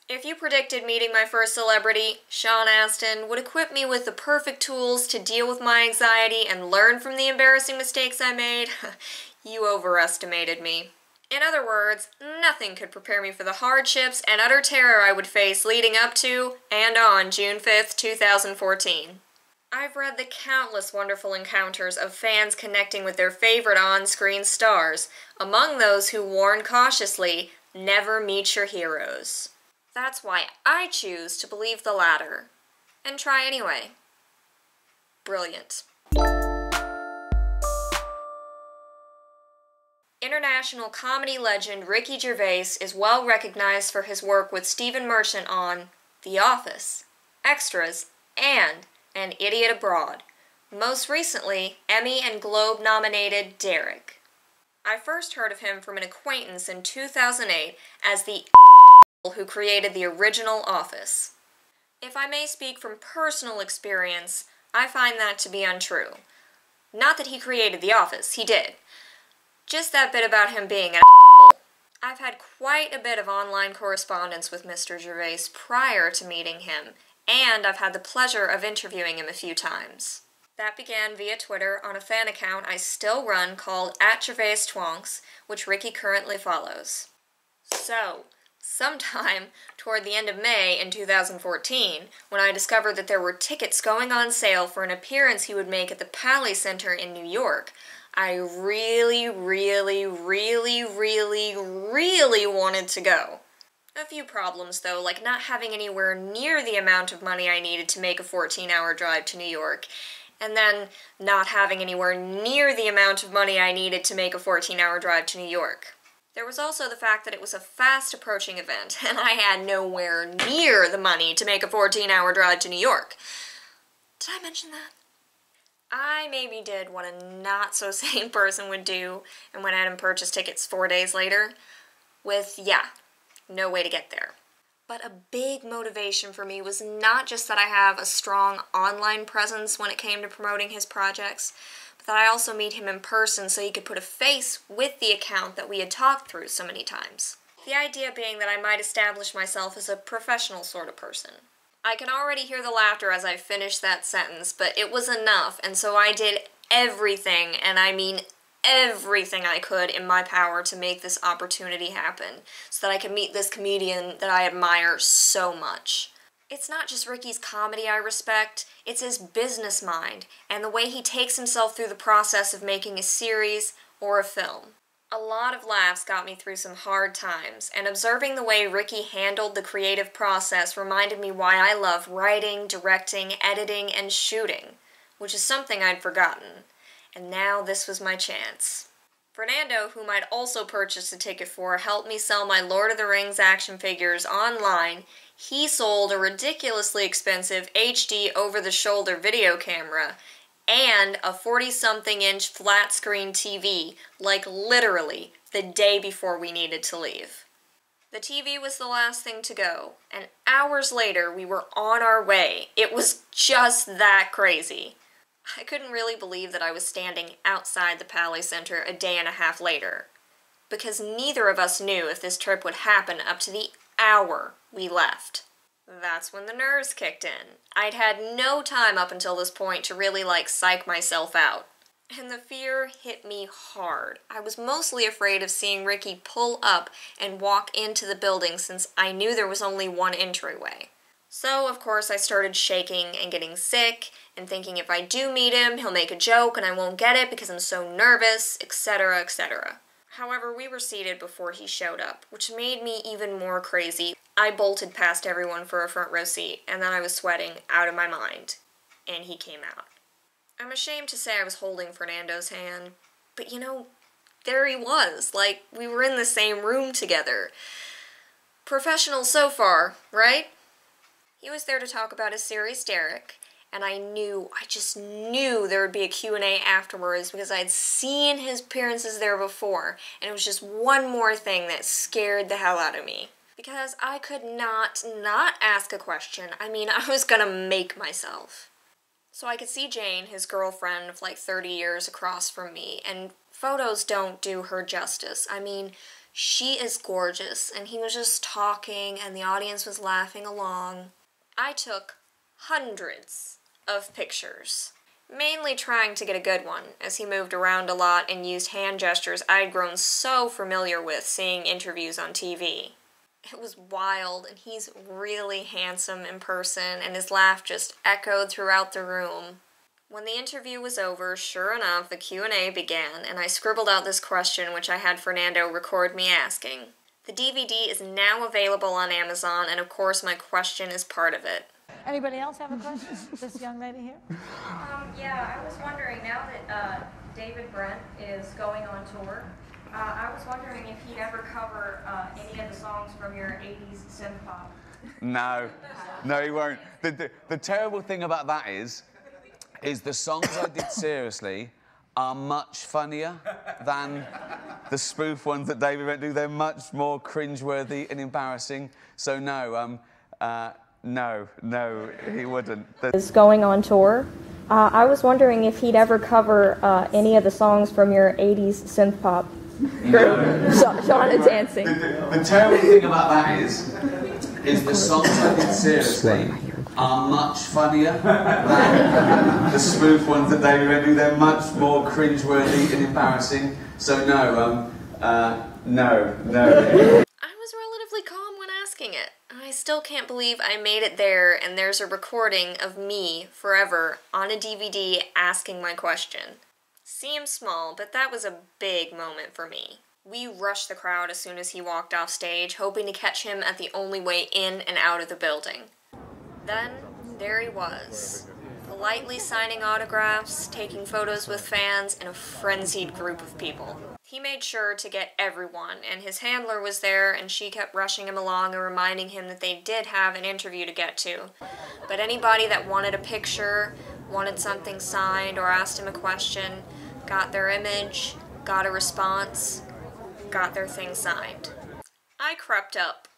If you predicted meeting my first celebrity, Sean Astin, would equip me with the perfect tools to deal with my anxiety and learn from the embarrassing mistakes I made, you overestimated me. In other words, nothing could prepare me for the hardships and utter terror I would face leading up to and on June 5th, 2014. I've read the countless wonderful encounters of fans connecting with their favorite on-screen stars, among those who warn cautiously, never meet your heroes. That's why I choose to believe the latter. And try anyway. Brilliant. International comedy legend Ricky Gervais is well recognized for his work with Stephen Merchant on The Office, Extras, and An Idiot Abroad. Most recently, Emmy and Globe-nominated Derek. I first heard of him from an acquaintance in 2008 as the who created the original Office. If I may speak from personal experience, I find that to be untrue. Not that he created The Office, he did. Just that bit about him being an I've had quite a bit of online correspondence with Mr. Gervais prior to meeting him, and I've had the pleasure of interviewing him a few times. That began via Twitter on a fan account I still run called @GervaisTwonks, which Ricky currently follows. So, sometime toward the end of May in 2014, when I discovered that there were tickets going on sale for an appearance he would make at the Pally Center in New York, I really wanted to go. A few problems, though, like not having anywhere near the amount of money I needed to make a 14-hour drive to New York, and then not having anywhere near the amount of money I needed to make a 14-hour drive to New York. There was also the fact that it was a fast-approaching event, and I had nowhere near the money to make a 14-hour drive to New York. Did I mention that? I maybe did what a not-so-sane person would do and went out and purchased tickets 4 days later with, no way to get there. But a big motivation for me was not just that I have a strong online presence when it came to promoting his projects, but that I also meet him in person so he could put a face with the account that we had talked through so many times. The idea being that I might establish myself as a professional sort of person. I can already hear the laughter as I finish that sentence, but it was enough, and so I did everything, and I mean everything I could in my power to make this opportunity happen, so that I could meet this comedian that I admire so much. It's not just Ricky's comedy I respect, it's his business mind, and the way he takes himself through the process of making a series or a film. A lot of laughs got me through some hard times, and observing the way Ricky handled the creative process reminded me why I love writing, directing, editing, and shooting, which is something I'd forgotten. And now this was my chance. Fernando, whom I'd also purchased a ticket for, helped me sell my Lord of the Rings action figures online. He sold a ridiculously expensive HD over-the-shoulder video camera, and a 40-something-inch flat-screen TV, like literally the day before we needed to leave. The TV was the last thing to go, and hours later we were on our way. It was just that crazy. I couldn't really believe that I was standing outside the Pally Center a day and a half later, because neither of us knew if this trip would happen up to the hour we left. That's when the nerves kicked in. I'd had no time up until this point to really, psych myself out. And the fear hit me hard. I was mostly afraid of seeing Ricky pull up and walk into the building since I knew there was only one entryway. So, of course, I started shaking and getting sick and thinking if I do meet him, he'll make a joke and I won't get it because I'm so nervous, etc., etc. However, we were seated before he showed up, which made me even more crazy. I bolted past everyone for a front row seat, and then I was sweating out of my mind, and he came out. I'm ashamed to say I was holding Fernando's hand, but there he was, we were in the same room together. Professional so far, right? He was there to talk about his series, Derek, and I just knew there would be a Q&A afterwards because I had seen his appearances there before, and it was just one more thing that scared the hell out of me. Because I could not ask a question. I was gonna make myself. So I could see Jane, his girlfriend of 30 years across from me, and photos don't do her justice. She is gorgeous, and he was just talking, and the audience was laughing along. I took hundreds of pictures, mainly trying to get a good one, as he moved around a lot and used hand gestures I'd grown so familiar with seeing interviews on TV. It was wild, and he's really handsome in person, and his laugh just echoed throughout the room. When the interview was over, sure enough, the Q&A began, and I scribbled out this question which I had Fernando record me asking. The DVD is now available on Amazon, and of course my question is part of it. Anybody else have a question? This young lady here? Yeah, I was wondering, now that David Brent is going on tour, I was wondering if he'd ever cover any of the songs from your 80s synth pop. No, he won't. The terrible thing about that is the songs I did seriously are much funnier than the spoof ones that David Brent do. They're much more cringeworthy and embarrassing. So no, no, he wouldn't. Is going on tour. I was wondering if he'd ever cover any of the songs from your 80s synth pop group. Sean is dancing. The terrible thing about that is the songs I did seriously are much funnier than the spoof ones that David Brent do. They're much more cringeworthy and embarrassing. So no. I was relatively calm when asking it. I still can't believe I made it there, and there's a recording of me, forever, on a DVD asking my question. Seems small, but that was a big moment for me. We rushed the crowd as soon as he walked off stage, hoping to catch him at the only way in and out of the building. Then, there he was, politely signing autographs, taking photos with fans, and a frenzied group of people. He made sure to get everyone, and his handler was there, and she kept rushing him along and reminding him that they did have an interview to get to. But anybody that wanted a picture, wanted something signed, or asked him a question, got their image, got a response, got their thing signed. I crept up.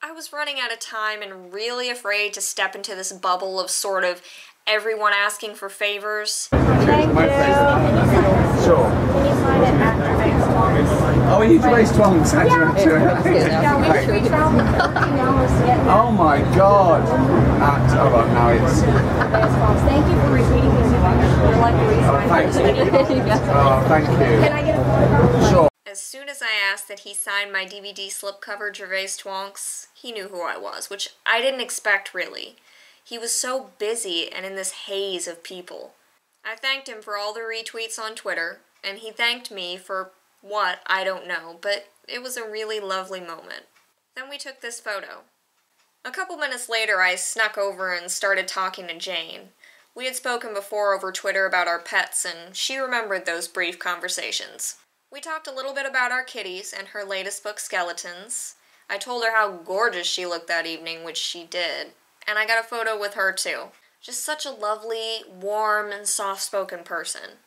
I was running out of time and really afraid to step into this bubble of sort of everyone asking for favors. Thank you. Sure. Can you sign it at Gervais Twonks? Oh, you Gervais Twonks, Oh my God. Oh, well, now it's... Thank you for repeating these. You're like the reason Oh, thank you. Can I get a photograph? Sure. As soon as I asked that he sign my DVD slipcover Gervais Twonks, he knew who I was, which I didn't expect, really. He was so busy and in this haze of people. I thanked him for all the retweets on Twitter, and he thanked me for what, I don't know, but it was a really lovely moment. Then we took this photo. A couple minutes later, I snuck over and started talking to Jane. We had spoken before over Twitter about our pets, and she remembered those brief conversations. We talked a little bit about our kitties and her latest book, Skeletons. I told her how gorgeous she looked that evening, which she did, and I got a photo with her too. Just such a lovely, warm, and soft-spoken person.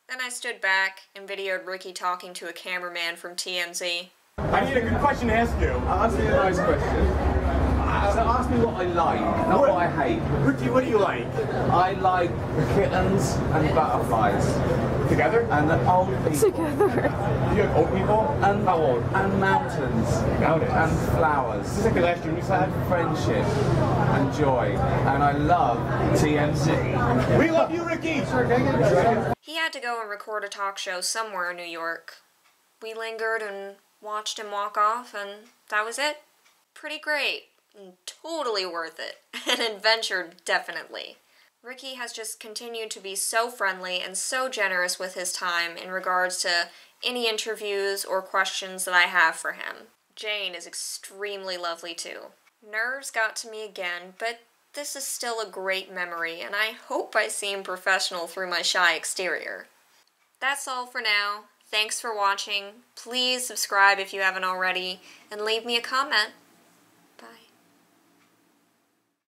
Then I stood back and videoed Ricky talking to a cameraman from TMZ. I need a good question to ask you. I'll ask you a nice question. So ask me what I like, not what I hate. Ricky, what do you like? I like kittens and butterflies. Together? And old people. You like old people? And how old? And mountains. Mountains. And flowers. Is this like the last dream you had? Friendship and joy. And I love TMZ. We love you, Ricky! He had to go and record a talk show somewhere in New York. We lingered and watched him walk off, and that was it. Pretty great. And totally worth it. An adventure, definitely. Ricky has just continued to be so friendly and so generous with his time in regards to any interviews or questions that I have for him. Jane is extremely lovely too. Nerves got to me again, but this is still a great memory, and I hope I seem professional through my shy exterior. That's all for now. Thanks for watching. Please subscribe if you haven't already, and leave me a comment.